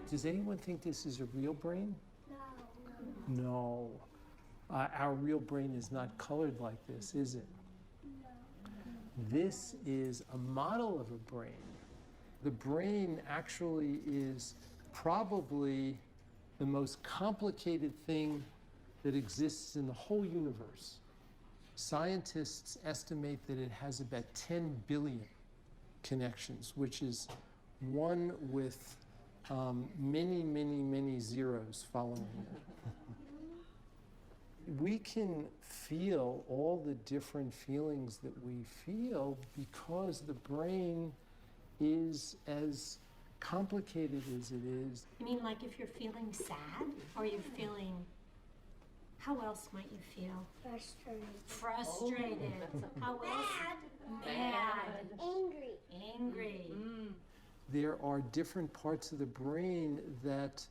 Does anyone think this is a real brain? No. Our real brain is not colored like this, is it? This is a model of a brain. The brain actually is probably the most complicated thing that exists in the whole universe. Scientists estimate that it has about 10 billion connections, which is one with many, many, many zeros following it. We can feel all the different feelings that we feel because the brain is as complicated as it is. You mean like if you're feeling sad or you're feeling, how else might you feel? Frustrated. Frustrated. How else? Mad. Angry. Angry. There are different parts of the brain that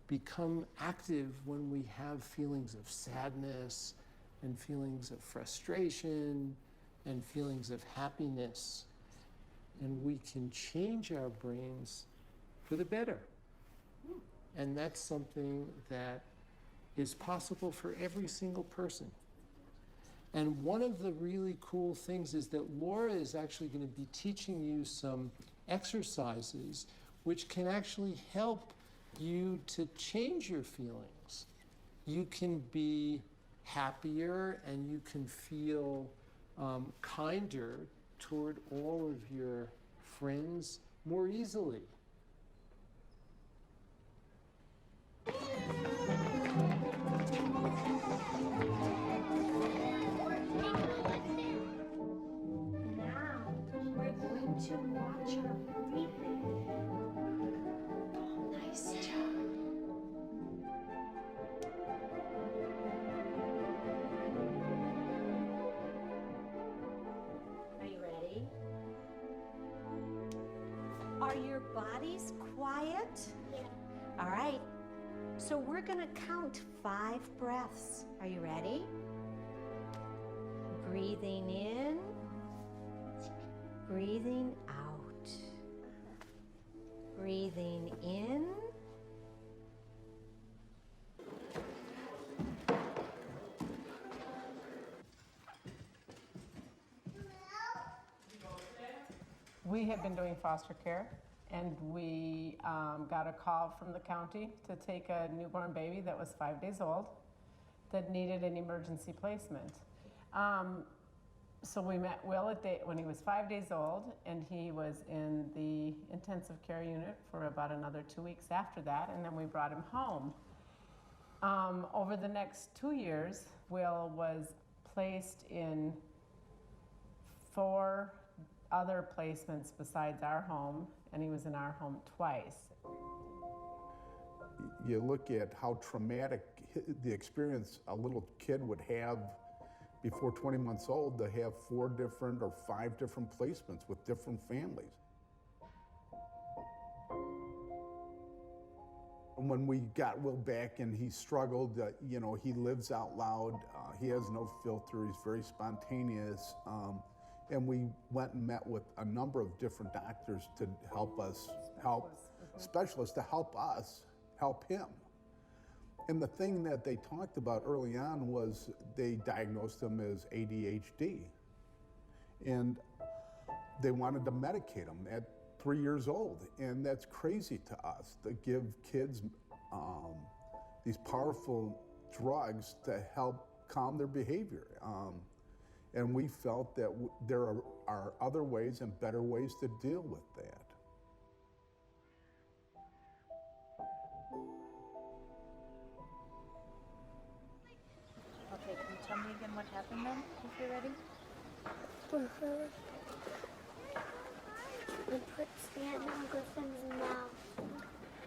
become active when we have feelings of sadness and feelings of frustration and feelings of happiness. And we can change our brains for the better. And that's something that is possible for every single person. And one of the really cool things is that Laura is actually going to be teaching you some exercises which can actually help you to change your feelings. You can be happier and you can feel kinder toward all of your friends more easily. Now we're going to watch her breathing. Oh, nice job. Are you ready? Are your bodies quiet? Yeah. All right. So we're going to count 5 breaths. Are you ready? Breathing in, breathing out. Breathing in. We have been doing foster care, and we got a call from the county to take a newborn baby that was 5 days old that needed an emergency placement. So we met Will when he was 5 days old, and he was in the intensive care unit for about another 2 weeks after that, and then we brought him home. Over the next 2 years, Will was placed in 4 other placements besides our home, and he was in our home twice. You look at how traumatic the experience a little kid would have before 20 months old to have 4 different or 5 different placements with different families. When we got Will back and he struggled, you know, he lives out loud, he has no filter, he's very spontaneous. And we went and met with a number of different doctors to help us, specialists to help us help him. And the thing that they talked about early on was they diagnosed him as ADHD. And they wanted to medicate him at 3 years old. And that's crazy to us, to give kids these powerful drugs to help calm their behavior. And we felt that there are other ways and better ways to deal with that. Okay, can you tell me again what happened then, if you're ready? We put sand in Griffin's mouth.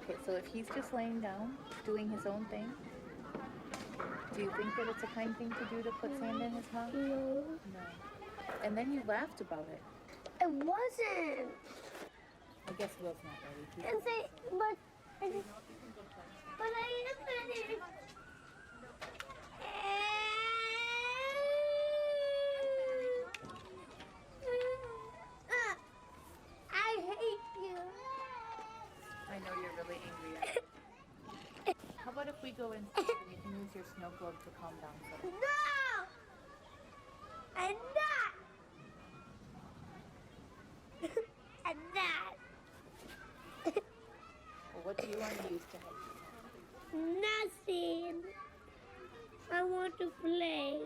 Okay, so if he's just laying down, doing his own thing, do you think that it's a kind thing to do to put sand in his mouth? No. No. And then you laughed about it. It wasn't. I guess Will's not ready. And say, but I am ready. I hate you. I know you're really angry at me. we go inside, you can use your snow globe to calm down. So. No! I'm not! I'm not! Well, what do you want to use to help you? Nothing! I want to play.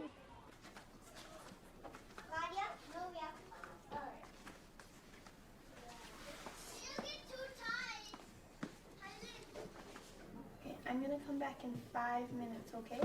Okay, I'm gonna come back in 5 minutes, okay?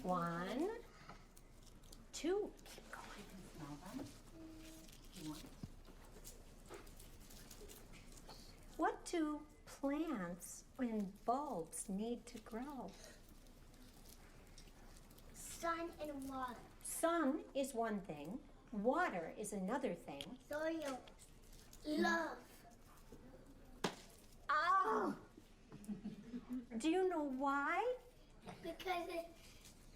One, two. What do plants and bulbs need to grow? Sun and water. Sun is one thing, water is another thing. Soil. Love. Oh! Do you know why? Because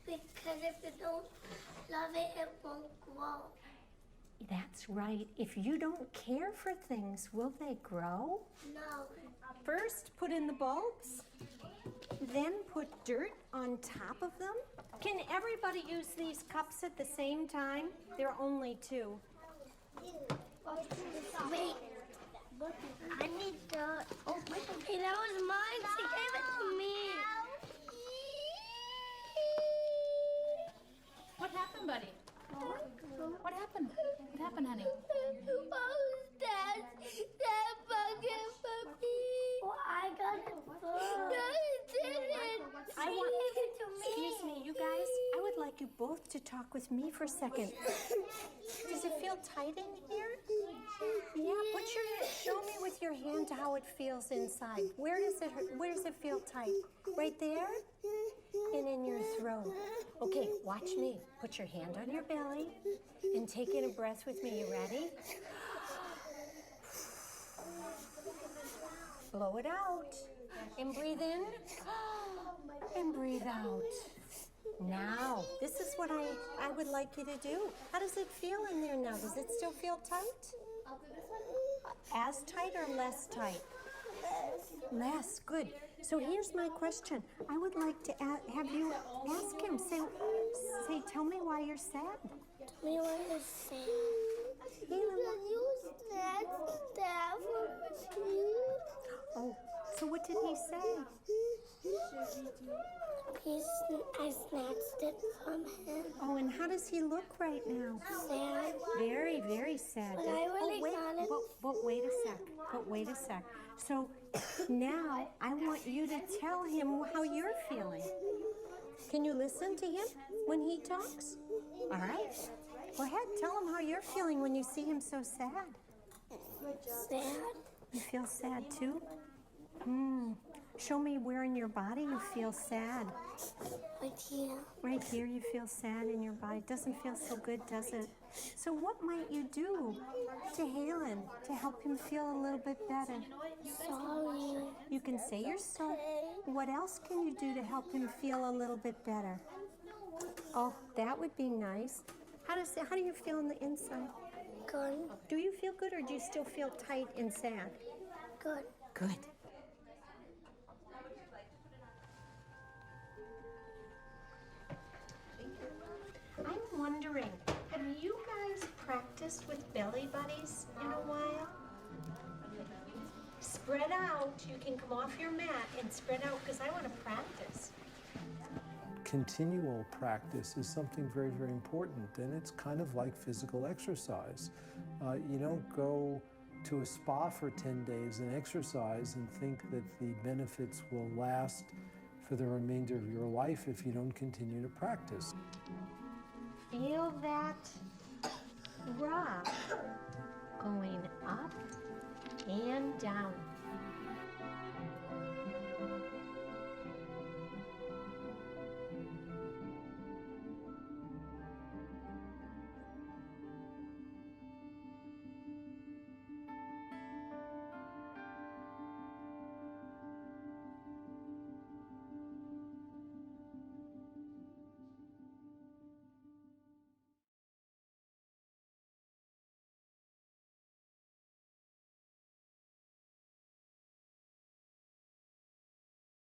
if you don't love it, it won't grow. That's right. If you don't care for things, will they grow? No. First, put in the bulbs, then put dirt on top of them. Can everybody use these cups at the same time? There are only two. Wait. I need dirt. Oh, hey, that was mine. She gave it to me. What happened, buddy? What happened? What happened, honey? That bucket for me. Well, I got it first. No, you didn't. I She want- gave it to me. Excuse me, you guys, I would like you both to talk with me for a second. Does it feel tight in here? Yeah, show me with your hand how it feels inside. Where does it feel tight? Right there? And in your throat. Okay, watch me. Put your hand on your belly and take in a breath with me. You ready? Blow it out. And breathe in. And breathe out. Now, this is what I would like you to do. How does it feel in there now? Does it still feel tight? As tight or less tight? Less, good. So here's my question. I would like to have you ask him, say, tell me why you're sad. Me want to say. Caleb. You snatched that from me. Oh, so what did he say? I snatched it from him. Oh, and how does he look right now? Sad. Very, very sad. But I really wait, got it. but wait a sec. But wait a sec. So now I want you to tell him how you're feeling. Can you listen to him when he talks? All right. Go ahead. Tell him how you're feeling when you see him so sad. Sad. You feel sad too? Show me where in your body you feel sad. Right here. Right here you feel sad in your body. Doesn't feel so good, does it? So what might you do to Halen to help him feel a little bit better? Sorry. You can say you're sorry. What else can you do to help him feel a little bit better? Oh, that would be nice. How do you feel on the inside? Good. Do you feel good or do you still feel tight and sad? Good. Good. I'm wondering, have you guys practiced with belly buddies in a while? Spread out. You can come off your mat and spread out because I want to practice. Continual practice is something very, very important, and it's kind of like physical exercise. You don't go to a spa for 10 days and exercise and think that the benefits will last for the remainder of your life if you don't continue to practice. Feel that rock going up and down.